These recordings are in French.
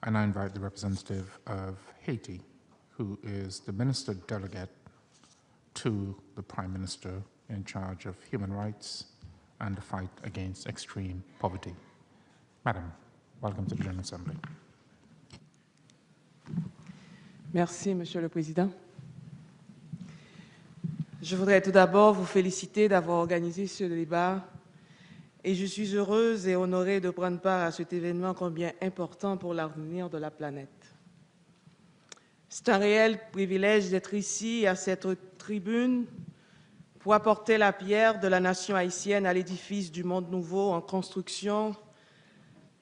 And I invite the representative of Haiti, who is the minister delegate to the Prime Minister in charge of human rights and the fight against extreme poverty. Madam, welcome to the General Assembly. Merci, Monsieur le Président. Je voudrais tout d'abord vous féliciter d'avoir organisé ce débat et je suis heureuse et honorée de prendre part à cet événement combien important pour l'avenir de la planète. C'est un réel privilège d'être ici, à cette tribune, pour apporter la pierre de la nation haïtienne à l'édifice du monde nouveau en construction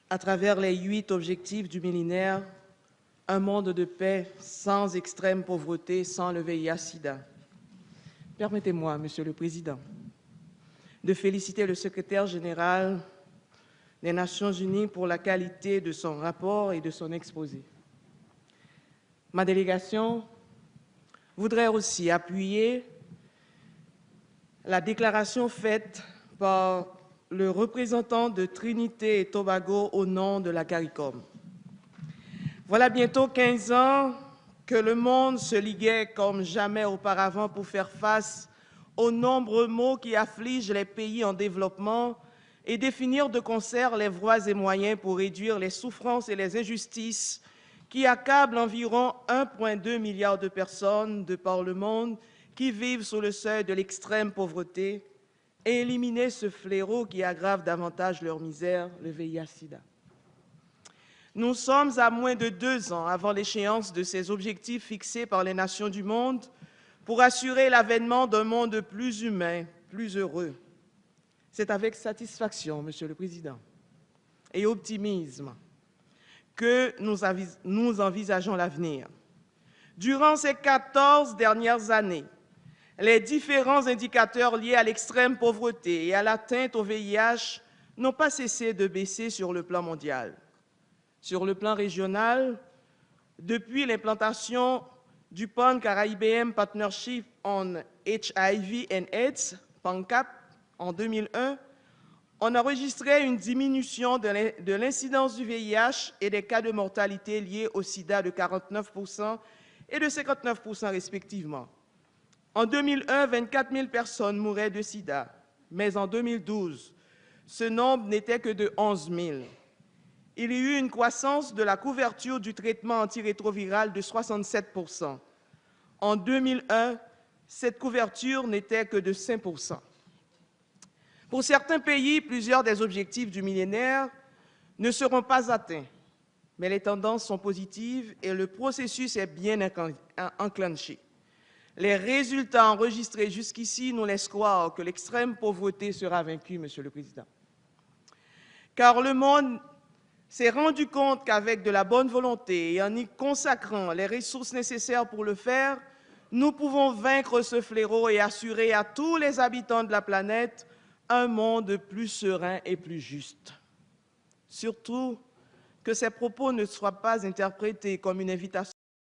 à travers les 8 objectifs du millénaire, un monde de paix sans extrême pauvreté, sans le VIH-Sida. Permettez-moi, Monsieur le Président, de féliciter le secrétaire général des Nations Unies pour la qualité de son rapport et de son exposé. Ma délégation voudrait aussi appuyer la déclaration faite par le représentant de Trinité et Tobago au nom de la CARICOM. Voilà bientôt 15 ans que le monde se liguait comme jamais auparavant pour faire face aux nombreux maux qui affligent les pays en développement et définir de concert les voies et moyens pour réduire les souffrances et les injustices qui accablent environ 1,2 milliard de personnes de par le monde qui vivent sous le seuil de l'extrême pauvreté et éliminer ce fléau qui aggrave davantage leur misère, le VIH-Sida. Nous sommes à moins de 2 ans avant l'échéance de ces objectifs fixés par les nations du monde pour assurer l'avènement d'un monde plus humain, plus heureux. C'est avec satisfaction, Monsieur le Président, et optimisme que nous envisageons l'avenir. Durant ces 14 dernières années, les différents indicateurs liés à l'extrême pauvreté et à l'atteinte au VIH n'ont pas cessé de baisser sur le plan mondial. Sur le plan régional, depuis l'implantation du Pan-Caribbean Partnership on HIV and AIDS, PANCAP, en 2001, on a enregistré une diminution de l'incidence du VIH et des cas de mortalité liés au sida de 49% et de 59% respectivement. En 2001, 24 000 personnes mouraient de sida, mais en 2012, ce nombre n'était que de 11 000. Il y a eu une croissance de la couverture du traitement antirétroviral de 67%. En 2001, cette couverture n'était que de 5%. Pour certains pays, plusieurs des objectifs du millénaire ne seront pas atteints, mais les tendances sont positives et le processus est bien enclenché. Les résultats enregistrés jusqu'ici nous laissent croire que l'extrême pauvreté sera vaincue, Monsieur le Président. Car le monde s'est rendu compte qu'avec de la bonne volonté et en y consacrant les ressources nécessaires pour le faire, nous pouvons vaincre ce fléau et assurer à tous les habitants de la planète un monde plus serein et plus juste. Surtout, que ces propos ne soient pas interprétés comme une invitation